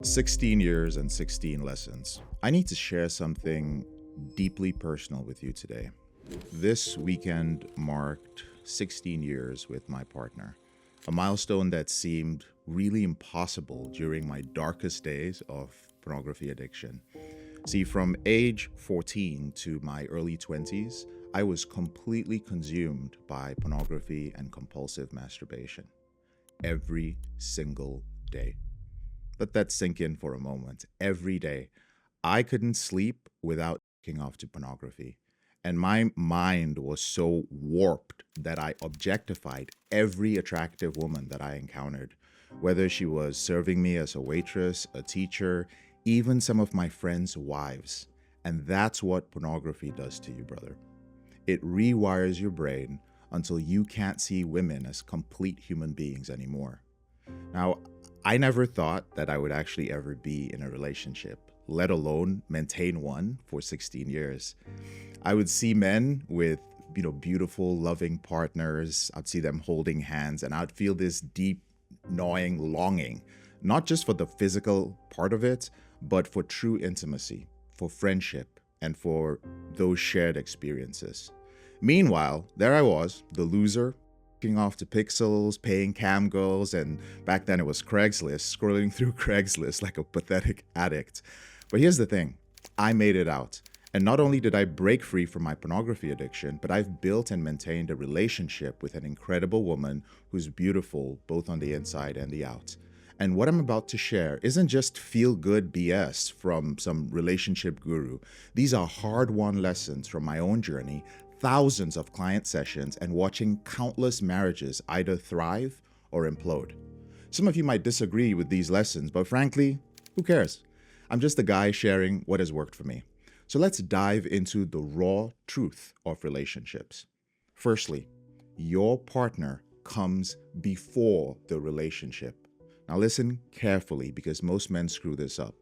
16 years and 16 lessons. I need to share something deeply personal with you today. This weekend marked 16 years with my partner, a milestone that seemed really impossible during my darkest days of pornography addiction. See, from age 14 to my early 20s, I was completely consumed by pornography and compulsive masturbation every single day. Let that sink in for a moment. Every day, I couldn't sleep without looking off to pornography. And my mind was so warped that I objectified every attractive woman that I encountered, whether she was serving me as a waitress, a teacher, even some of my friends' wives. And that's what pornography does to you, brother. It rewires your brain until you can't see women as complete human beings anymore. Now, I never thought that I would actually ever be in a relationship, let alone maintain one for 16 years. I would see men with, beautiful, loving partners. I'd see them holding hands, and I'd feel this deep, gnawing longing, not just for the physical part of it, but for true intimacy, for friendship, and for those shared experiences. Meanwhile, there I was, the loser, looking off to pixels, paying cam girls, and back then it was Craigslist, scrolling through Craigslist like a pathetic addict. But here's the thing, I made it out. And not only did I break free from my pornography addiction, but I've built and maintained a relationship with an incredible woman who's beautiful both on the inside and the out. And what I'm about to share isn't just feel-good BS from some relationship guru. These are hard-won lessons from my own journey, thousands of client sessions, and watching countless marriages either thrive or implode. Some of you might disagree with these lessons, but frankly, who cares? I'm just a guy sharing what has worked for me. So let's dive into the raw truth of relationships. Firstly, your partner comes before the relationship. Now listen carefully because most men screw this up.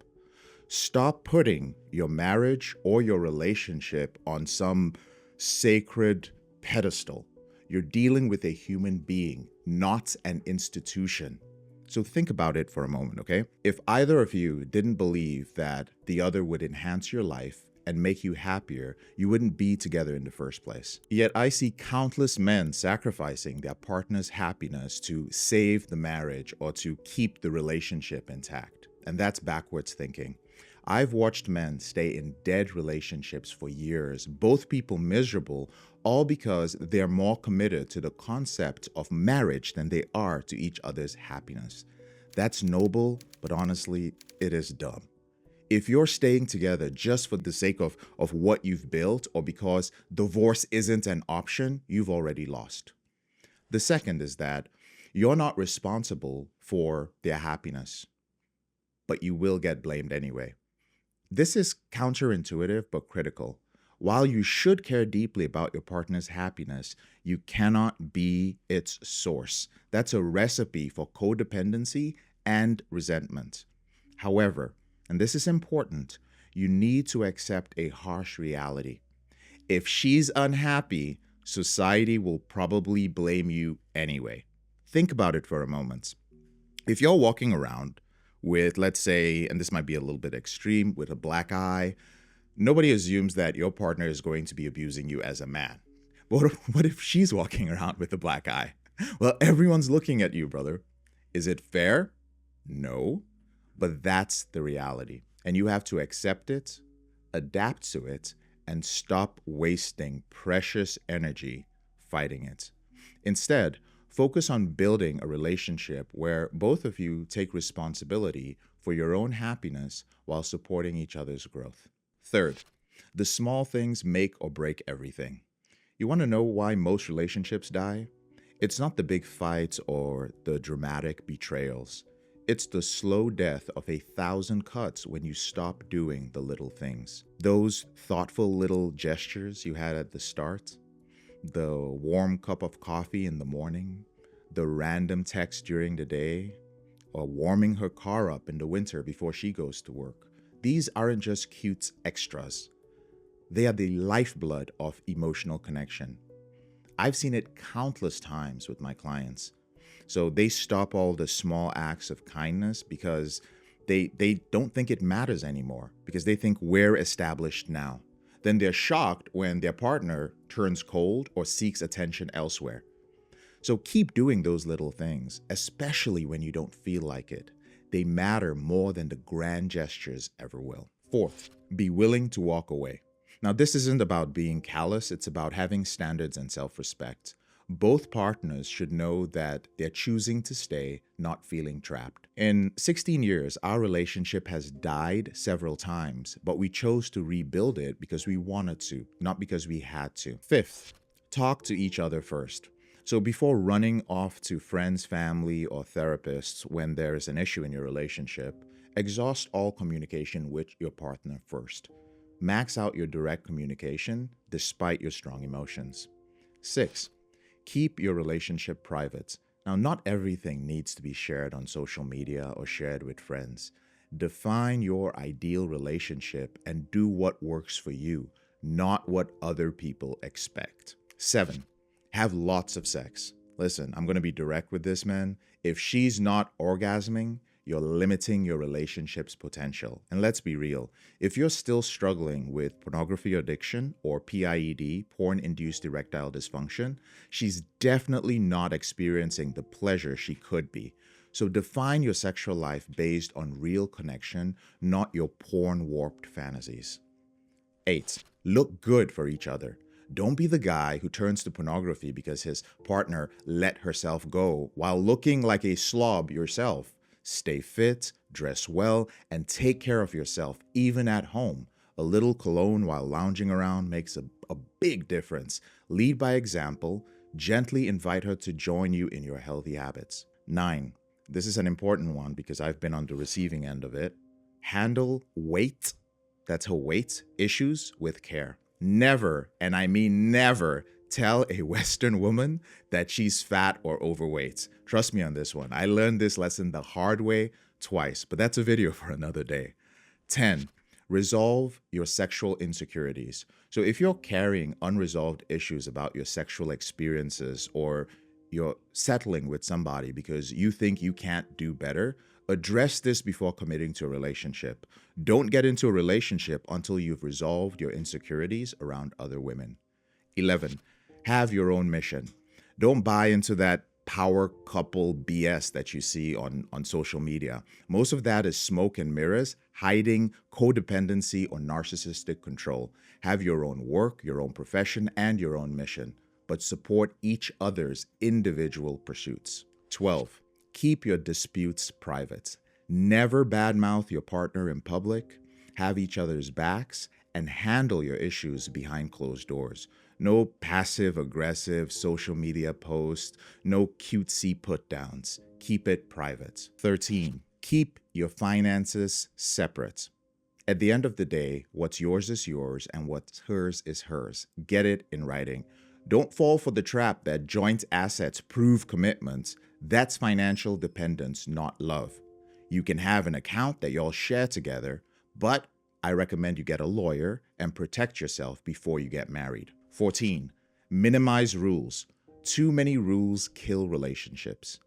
Stop putting your marriage or your relationship on some sacred pedestal. You're dealing with a human being, not an institution. So think about it for a moment, okay? If either of you didn't believe that the other would enhance your life and make you happier, you wouldn't be together in the first place. Yet I see countless men sacrificing their partner's happiness to save the marriage or to keep the relationship intact. And that's backwards thinking. I've watched men stay in dead relationships for years, both people miserable, all because they're more committed to the concept of marriage than they are to each other's happiness. That's noble, but honestly, it is dumb. If you're staying together just for the sake of what you've built or because divorce isn't an option, you've already lost. The second is that you're not responsible for their happiness, but you will get blamed anyway. This is counterintuitive but critical. While you should care deeply about your partner's happiness, you cannot be its source. That's a recipe for codependency and resentment. However, and this is important, you need to accept a harsh reality. If she's unhappy, society will probably blame you anyway. Think about it for a moment. If you're walking around with, let's say, and this might be a little bit extreme, with a black eye, nobody assumes that your partner is going to be abusing you as a man. But what if she's walking around with a black eye? Well, everyone's looking at you, brother. Is it fair? No. But that's the reality. And you have to accept it, adapt to it, and stop wasting precious energy fighting it. Instead, focus on building a relationship where both of you take responsibility for your own happiness while supporting each other's growth. Third, the small things make or break everything. You want to know why most relationships die? It's not the big fights or the dramatic betrayals. It's the slow death of 1,000 cuts when you stop doing the little things. Those thoughtful little gestures you had at the start, the warm cup of coffee in the morning, the random text during the day, or warming her car up in the winter before she goes to work. These aren't just cute extras. They are the lifeblood of emotional connection. I've seen it countless times with my clients. So they stop all the small acts of kindness because They don't think it matters anymore because they think we're established now. Then they're shocked when their partner turns cold or seeks attention elsewhere. So keep doing those little things, especially when you don't feel like it. They matter more than the grand gestures ever will. Fourth, be willing to walk away. Now, this isn't about being callous, it's about having standards and self-respect. Both partners should know that they're choosing to stay, not feeling trapped. In 16 years, our relationship has died several times, but we chose to rebuild it because we wanted to, not because we had to. Fifth, talk to each other first. So before running off to friends, family, or therapists when there is an issue in your relationship, exhaust all communication with your partner first. Max out your direct communication despite your strong emotions. 6. Keep your relationship private. Now, not everything needs to be shared on social media or shared with friends. Define your ideal relationship and do what works for you, not what other people expect. 7. Have lots of sex. Listen, I'm going to be direct with this, man. If she's not orgasming, you're limiting your relationship's potential. And let's be real. If you're still struggling with pornography addiction or PIED, porn-induced erectile dysfunction, she's definitely not experiencing the pleasure she could be. So define your sexual life based on real connection, not your porn-warped fantasies. 8. Look good for each other. Don't be the guy who turns to pornography because his partner let herself go while looking like a slob yourself. Stay fit, dress well, and take care of yourself, even at home. A little cologne while lounging around makes a big difference. Lead by example. Gently invite her to join you in your healthy habits. 9. This is an important one because I've been on the receiving end of it. Handle weight, that's her weight, issues with care. Never, and I mean never, tell a Western woman that she's fat or overweight. Trust me on this one. I learned this lesson the hard way twice, but that's a video for another day. 10. Resolve your sexual insecurities. So if you're carrying unresolved issues about your sexual experiences or you're settling with somebody because you think you can't do better, address this before committing to a relationship. Don't get into a relationship until you've resolved your insecurities around other women. 11. Have your own mission. Don't buy into that power couple BS that you see on social media. Most of that is smoke and mirrors, hiding codependency or narcissistic control. Have your own work, your own profession, and your own mission, but support each other's individual pursuits. 12. Keep your disputes private. Never badmouth your partner in public. Have each other's backs and handle your issues behind closed doors. No passive-aggressive social media posts, no cutesy put-downs. Keep it private. 13. Keep your finances separate. At the end of the day, what's yours is yours and what's hers is hers. Get it in writing. Don't fall for the trap that joint assets prove commitments. That's financial dependence, not love. You can have an account that y'all share together, but I recommend you get a lawyer and protect yourself before you get married. 14. Minimize rules. Too many rules kill relationships.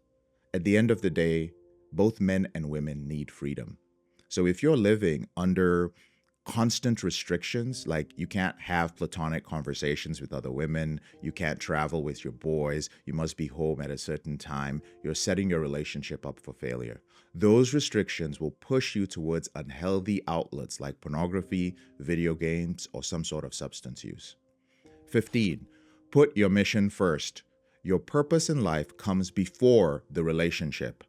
At the end of the day, both men and women need freedom. So if you're living under constant restrictions, like you can't have platonic conversations with other women, you can't travel with your boys, you must be home at a certain time, you're setting your relationship up for failure. Those restrictions will push you towards unhealthy outlets like pornography, video games, or some sort of substance use. 15. Put your mission first. Your purpose in life comes before the relationship.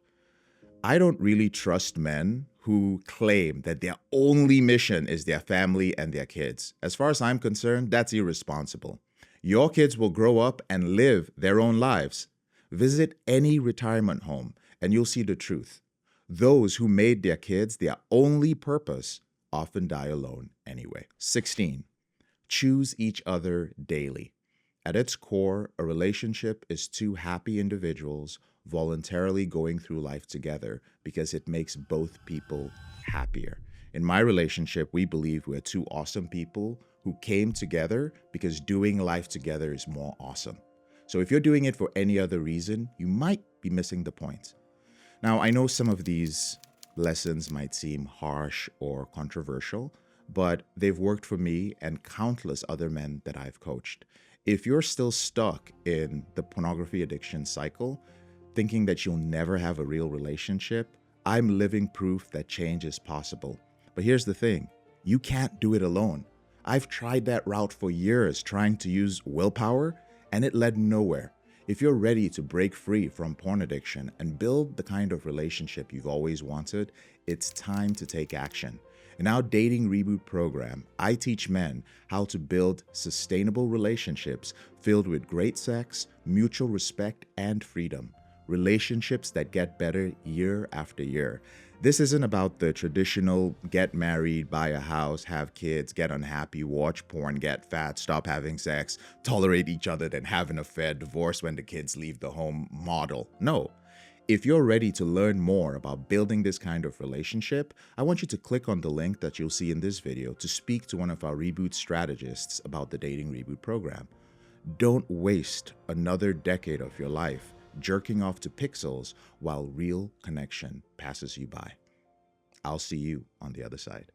I don't really trust men who claim that their only mission is their family and their kids. As far as I'm concerned, that's irresponsible. Your kids will grow up and live their own lives. Visit any retirement home and you'll see the truth. Those who made their kids their only purpose often die alone anyway. 16. Choose each other daily. At its core, a relationship is two happy individuals voluntarily going through life together because it makes both people happier. In my relationship, we believe we're two awesome people who came together because doing life together is more awesome. So if you're doing it for any other reason, you might be missing the point. Now, I know some of these lessons might seem harsh or controversial, but they've worked for me and countless other men that I've coached. If you're still stuck in the pornography addiction cycle, thinking that you'll never have a real relationship, I'm living proof that change is possible. But here's the thing, you can't do it alone. I've tried that route for years, trying to use willpower, and it led nowhere. If you're ready to break free from porn addiction and build the kind of relationship you've always wanted, it's time to take action. In our Dating Reboot program, I teach men how to build sustainable relationships filled with great sex, mutual respect, and freedom. Relationships that get better year after year. This isn't about the traditional get married, buy a house, have kids, get unhappy, watch porn, get fat, stop having sex, tolerate each other, then have an affair, divorce when the kids leave the home model. No. If you're ready to learn more about building this kind of relationship, I want you to click on the link that you'll see in this video to speak to one of our Reboot strategists about the Dating Reboot program. Don't waste another decade of your life jerking off to pixels while real connection passes you by. I'll see you on the other side.